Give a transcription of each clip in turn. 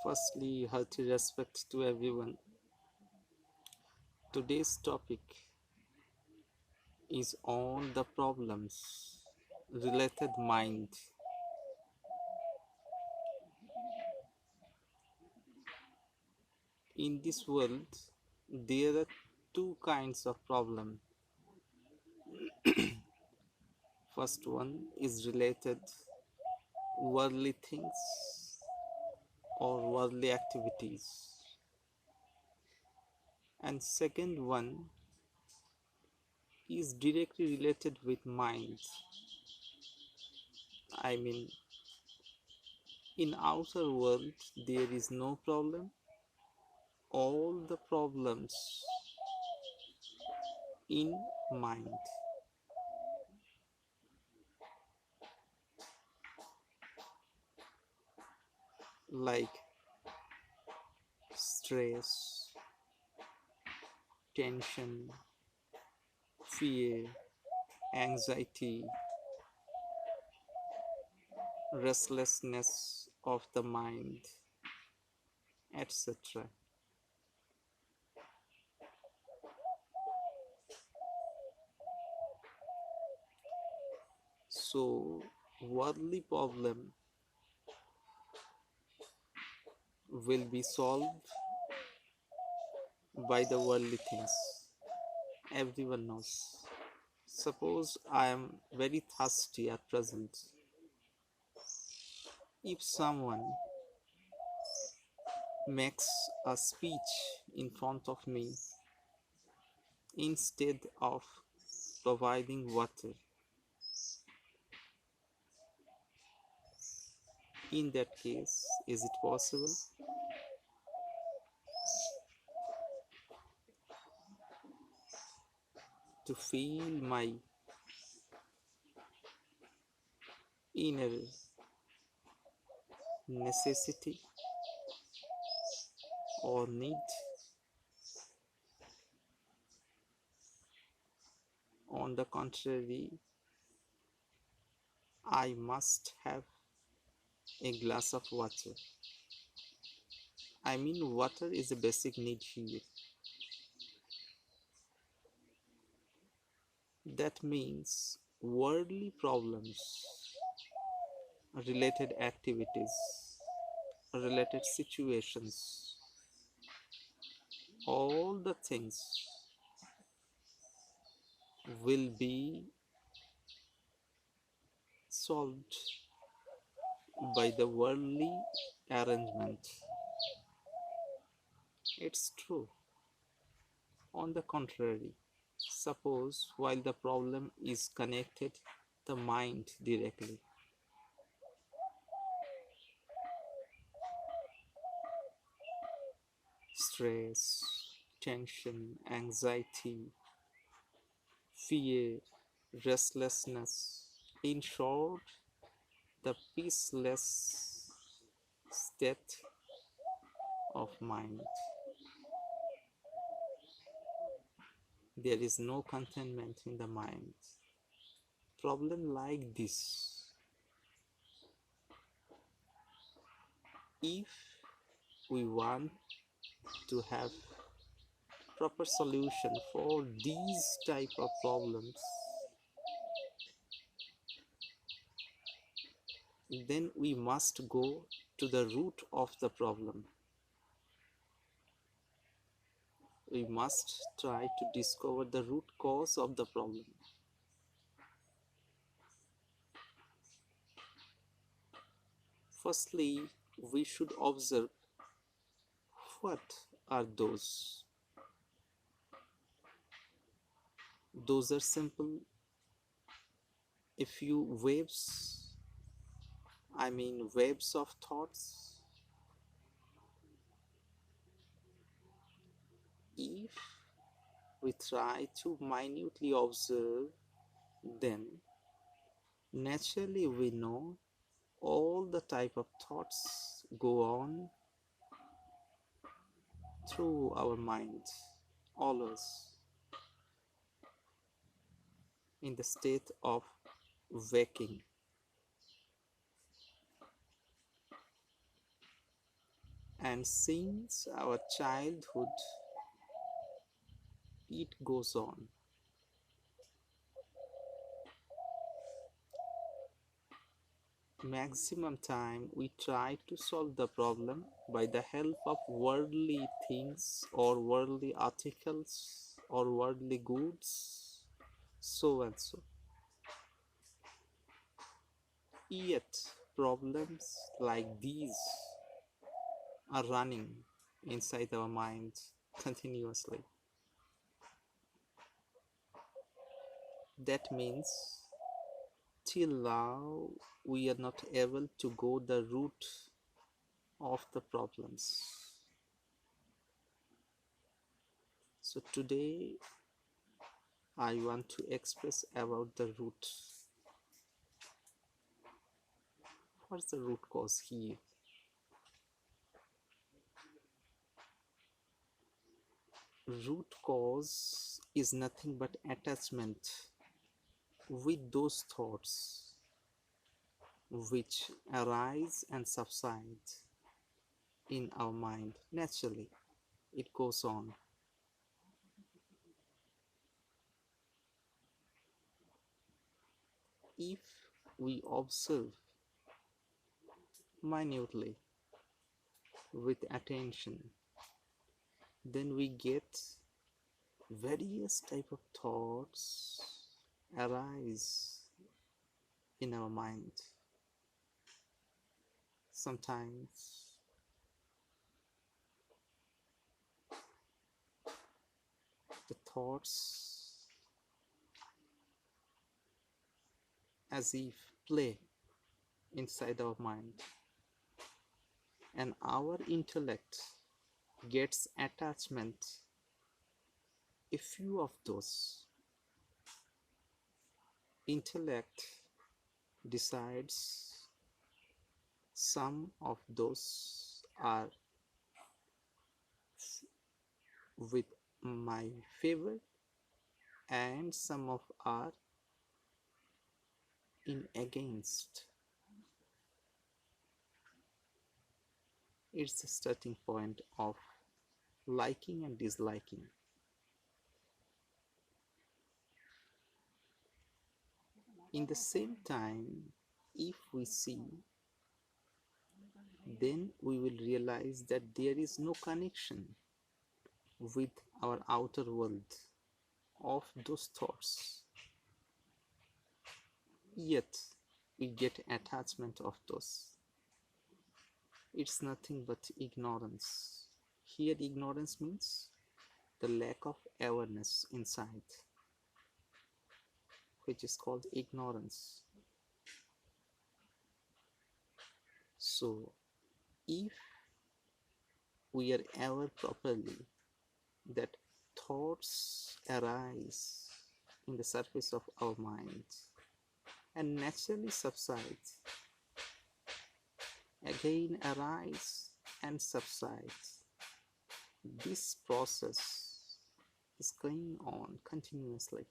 Firstly, hearty respect to everyone. Today's topic is on the problems related mind. In this world, there are two kinds of problem. First one is related worldly things or worldly activities, and second one is directly related with mind. I mean, in outer world there is no problem. All the problems in mind, like stress, tension, fear, anxiety, restlessness of the mind, etc. So worldly problem will be solved by the worldly things. Everyone knows. Suppose I am very thirsty at present. If someone makes a speech in front of me instead of providing water, in that case, is it possible to feel my inner necessity or need? On the contrary, I must have a glass of water. I mean, water is a basic need here. That means worldly problems, related activities, related situations, all the things will be solved by the worldly arrangement. It's true. On the contrary, suppose while the problem is connected the mind directly, stress, tension, anxiety, fear, restlessness, in short, the peaceless state of mind. There is no contentment in the mind. Problem like this, if we want to have proper solution for these type of problems, then we must go to the root of the problem. We must try to discover the root cause of the problem. Firstly, we should observe what are those. Those are simple a few waves, I mean waves of thoughts. If we try to minutely observe, then naturally we know all the type of thoughts go on through our mind, always in the state of waking. And since our childhood, it goes on. Maximum time we try to solve the problem by the help of worldly things or worldly articles or worldly goods, so and so. Yet, problems like these are running inside our minds continuously. That means till now we are not able to go the root of the problems. So today I want to express about the root. What's the root cause here? Root cause is nothing but attachment with those thoughts which arise and subside in our mind naturally. It goes on. If we observe minutely with attention, then we get various type of thoughts arise in our mind. Sometimes the thoughts as if play inside our mind, and our intellect gets attachment a few of those. Intellect decides some of those are with my favor and some of are in against. It's the starting point of liking and disliking. In the same time, if we see, then we will realize that there is no connection with our outer world of those thoughts. Yet we get attachment of those. It's nothing but ignorance. Here ignorance means the lack of awareness inside, which is called ignorance. So if we are aware properly that thoughts arise in the surface of our mind and naturally subside, again arise and subside, this process is going on continuously.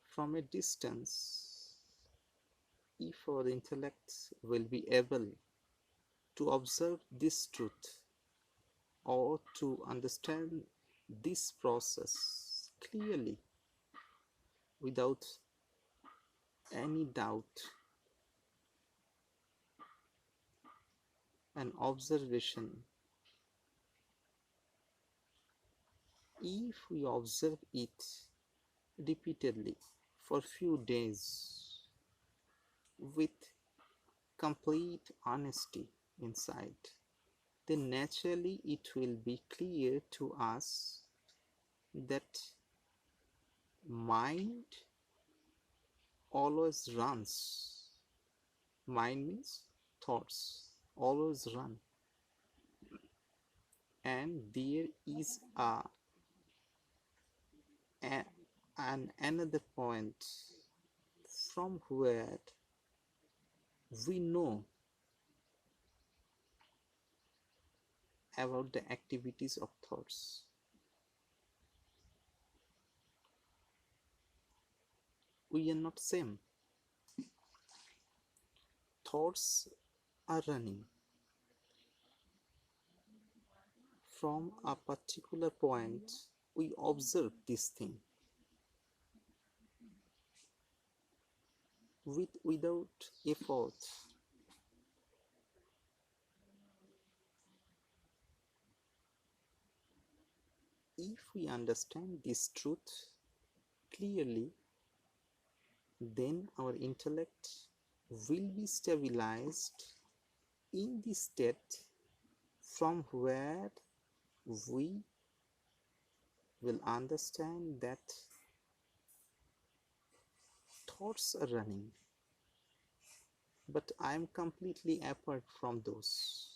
From a distance, if our intellect will be able to observe this truth or to understand this process clearly without any doubt, an observation, if we observe it repeatedly for few days with complete honesty inside, then naturally it will be clear to us that mind always runs. Mind means thoughts always run, and there is an another point from where we know about the activities of thoughts. We are not same. thoughts are running from a particular point. We observe this thing without effort. If we understand this truth clearly, then our intellect will be stabilized in the state from where we will understand that thoughts are running, but I am completely apart from those.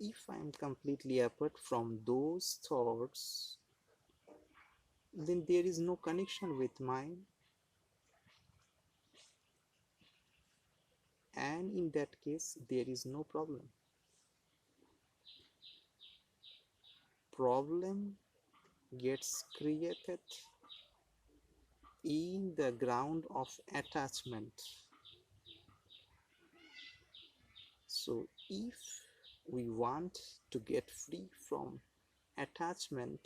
If I am completely apart from those thoughts, then there is no connection with mine, and in that case, there is no problem. Problem gets created in the ground of attachment. So if we want to get free from attachment,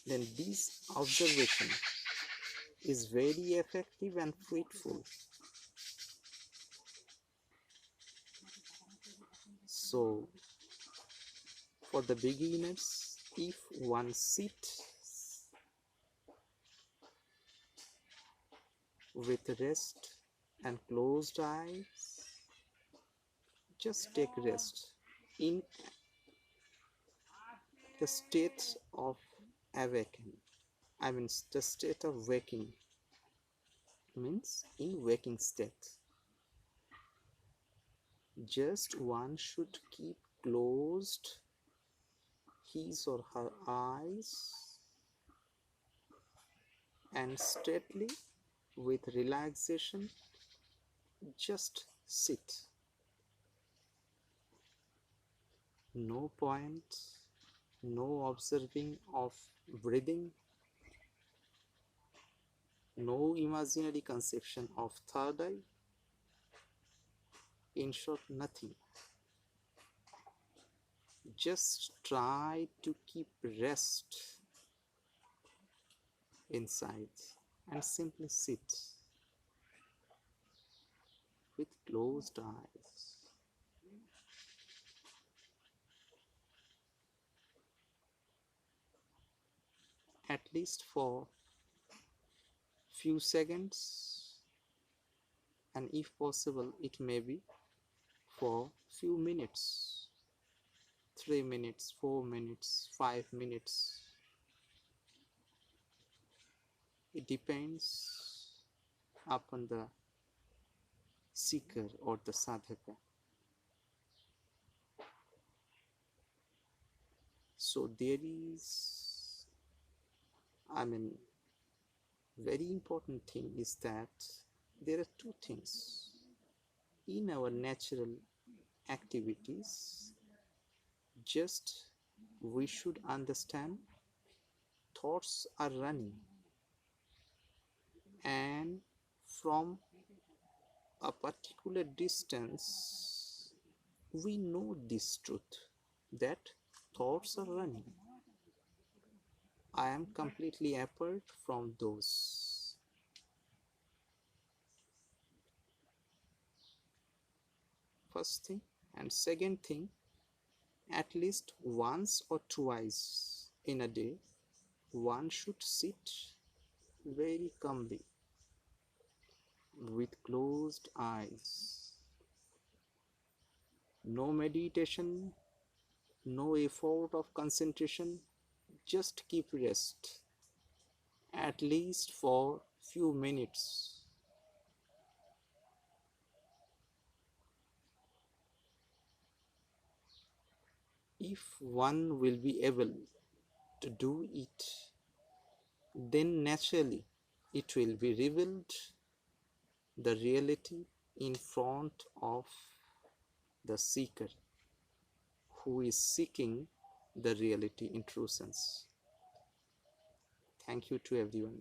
then this observation is very effective and fruitful. So for the beginners, if one sits with rest and closed eyes, just take rest in the state of awakening. The state of waking means in waking state. Just one should keep closed his or her eyes and straightly with relaxation just sit. No point, no observing of breathing, no imaginary conception of third eye, in short, nothing. Just try to keep rest inside and simply sit with closed eyes. At least for few seconds, and if possible it may be for few minutes, 3 minutes, 4 minutes, 5 minutes. It depends upon the seeker or the sadhaka. So there is, very important thing is that there are two things in our natural activities. Just we should understand thoughts are running, and from a particular distance we know this truth that thoughts are running. I am completely apart from those. First thing, and second thing, at least once or twice in a day one should sit very calmly with closed eyes. No meditation, no effort of concentration, just keep rest at least for few minutes. If one will be able to do it, then naturally it will be revealed the reality in front of the seeker who is seeking the reality in true sense. Thank you to everyone.